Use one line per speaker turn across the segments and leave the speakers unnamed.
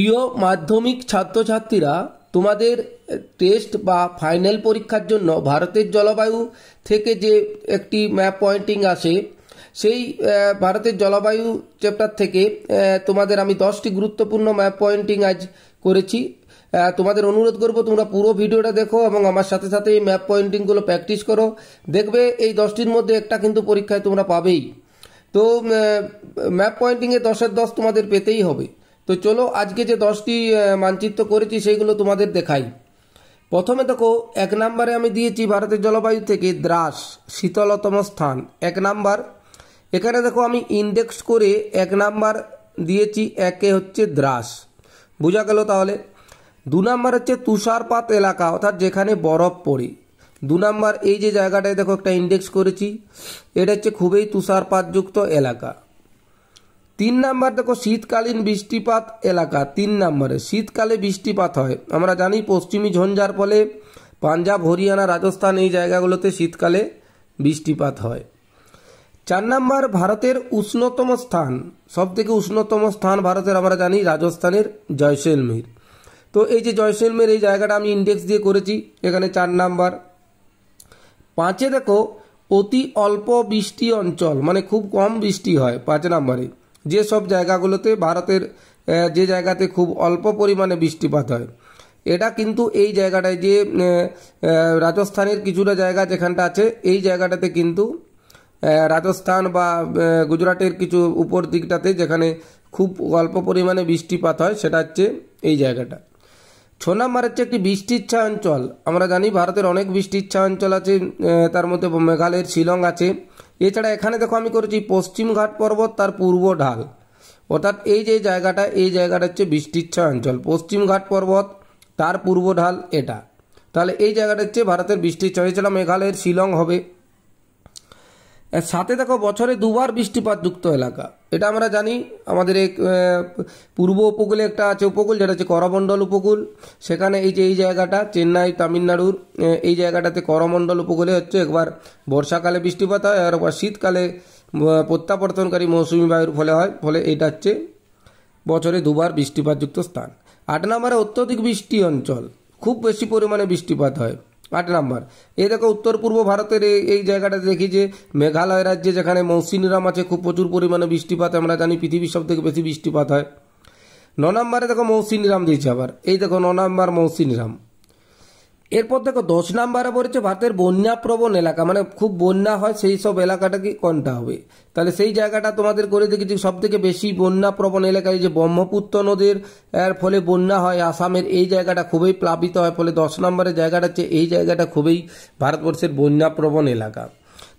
প্রিয় মাধ্যমিক ছাত্রছাত্রীরা, তোমাদের টেস্ট বা ফাইনাল পরীক্ষার জন্য ভারতের জলবায়ু থেকে যে একটি ম্যাপ পয়েন্টিং আসে, সেই ভারতের জলবায়ু চ্যাপ্টার থেকে তোমাদের আমি 10টি গুরুত্বপূর্ণ ম্যাপ পয়েন্টিং আজ করেছি। তোমাদের অনুরোধ করব তোমরা পুরো ভিডিওটা দেখো এবং আমার সাথে সাথে এই ম্যাপ পয়েন্টিংগুলো প্র্যাকটিস করো। দেখবে এই 10টির মধ্যে একটা কিন্তু পরীক্ষায় তোমরা পাবেই। তো ম্যাপ পয়েন্টিংয়ে 10-এর 10 তোমাদের পেতেই হবে। তো চলো আজকে যে 10টি মানচিত্র করেছি সেইগুলো তোমাদের দেখাই। প্রথমে দেখো, 1 নম্বরে আমি দিয়েছি ভারতের জলবায়ু থেকে দ্রাস শীতলতম স্থান 1 নাম্বার। এখানে দেখো আমি ইন্ডেক্স করে 1 নাম্বার দিয়েছি, একে হচ্ছে দ্রাস, বোঝা গেল। তাহলে 2 নাম্বার হচ্ছে তুষারপাত এলাকা, অর্থাৎ যেখানে বরফ পড়ে। 2 নাম্বার এই যে জায়গাটায় দেখো একটা ইন্ডেক্স করেছি, এটা হচ্ছে খুবই তুষারপাতযুক্ত এলাকা। 3 নাম্বার দেখো শীতকালীন বৃষ্টিপাত এলাকা। 3 নম্বরে শীতকালে বৃষ্টিপাত হয়, আমরা জানি পশ্চিমী ঝঞ্ঝার ফলে পাঞ্জাব, হরিয়ানা, রাজস্থান এই জায়গাগুলোতে শীতকালে বৃষ্টিপাত হয়। 4 নাম্বার ভারতের উষ্ণতম স্থান, সব থেকে উষ্ণতম স্থান ভারতের আমরা জানি রাজস্থানের জয়সলমীর। তো এই যে জয়সলমীর এই জায়গাটা আমি ইন্ডেক্স দিয়ে করেছি, এখানে 4 নাম্বার। 5-এ দেখো অতি অল্প বৃষ্টি অঞ্চল, মানে খুব কম বৃষ্টি হয় 5 নম্বরে। যে সব জায়গাগুলোতে ভারতের যে জায়গাতে খুব অল্প পরিমাণে বৃষ্টিপাত হয়, এটা কিন্তু এই জায়গাটায় যে রাজস্থানের কিছুটা জায়গা যেখানটা আছে, এই জায়গাটাতে কিন্তু রাজস্থান বা গুজরাটের কিছু উপর দিকটাতে যেখানে খুব অল্প পরিমাণে বৃষ্টিপাত হয়, সেটা হচ্ছে এই জায়গাটা। 6 নম্বর হচ্ছে একটি বৃষ্টিচ্ছা অঞ্চল, আমরা জানি ভারতের অনেক বৃষ্টিচ্ছা অঞ্চল আছে, তার মধ্যে মেঘালয়ের শিলং আছে। এছাড়া এখানে দেখো আমি করেছি পশ্চিম ঘাট পর্বত তার পূর্ব ঢাল, অর্থাৎ এই যে জায়গাটা, এই জায়গাটা হচ্ছে বৃষ্টিচ্ছা অঞ্চল, পশ্চিম ঘাট পর্বত তার পূর্ব ঢাল এটা। তাহলে এই জায়গাটা হচ্ছে ভারতের বৃষ্টিচ্ছা। এছাড়া মেঘালয়ের শিলং হবে। সাথে দেখো বছরে 2 বার বৃষ্টিপাত যুক্ত এলাকা, এটা আমরা জানি আমাদের এক পূর্ব উপকূলে একটা আছে উপকূল, যেটা হচ্ছে করমণ্ডল উপকূল। সেখানে এই যে এই জায়গাটা চেন্নাই তামিলনাড়ুর এই জায়গাটাতে করমণ্ডল উপকূলে হচ্ছে একবার বর্ষাকালে বৃষ্টিপাত হয়, আর একবার শীতকালে প্রত্যাবর্তনকারী মৌসুমী বায়ুর ফলে হয়। ফলে এটা হচ্ছে বছরে 2 বার বৃষ্টিপাতযুক্ত স্থান। 8 নম্বরে অত্যধিক বৃষ্টি অঞ্চল, খুব বেশি পরিমাণে বৃষ্টিপাত হয় 8 নম্বর। এই দেখো উত্তর পূর্ব ভারতের এই জায়গাটাতে দেখি যে মেঘালয় রাজ্যে যেখানে মৌসিনরাম আছে, খুব প্রচুর পরিমাণে বৃষ্টিপাত, আমরা জানি পৃথিবীর সব থেকে বেশি বৃষ্টিপাত হয়। 9 নম্বরে দেখো মৌসিনরাম দিয়েছে আবার, এই দেখো 9 নম্বর মৌসিনরাম। এরপর দেখো 10 নম্বরে পড়েছে ভারতের বন্যাপ্রবণ এলাকা, মানে খুব বন্যা হয় সেই সব এলাকাটা কি কোনটা হবে। তাহলে সেই জায়গাটা তোমাদের করে দেখেছি সব থেকে বেশি বন্যাপ্রবণ এলাকায় যে ব্রহ্মপুত্র নদীর এর ফলে বন্যা হয় আসামের, এই জায়গাটা খুবই প্লাবিত হয়। ফলে 10 নম্বরের জায়গাটা হচ্ছে এই জায়গাটা খুবই ভারতবর্ষের বন্যাপ্রবণ এলাকা।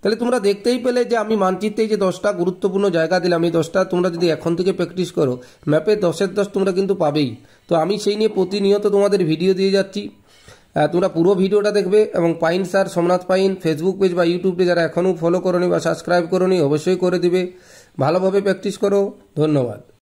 তাহলে তোমরা দেখতেই পেলে যে আমি মানচিত্রে যে 10টা গুরুত্বপূর্ণ জায়গা দিলাম, এই 10টা তোমরা যদি এখন থেকে প্র্যাকটিস করো, ম্যাপে 10-এর 10 তোমরা কিন্তু পাবেই। তো আমি সেই নিয়ে প্রতিনিয়ত তোমাদের ভিডিও দিয়ে যাচ্ছি, তোমরা পুরো ভিডিওটা দেখবে। এবং pine sir Somnath pine Facebook page বা ইউটিউবে যারা এখনও ফলো করোনি বা সাবস্ক্রাইব করোনি, অবশ্যই করে দিবে। ভালোভাবে প্র্যাকটিস করো। ধন্যবাদ।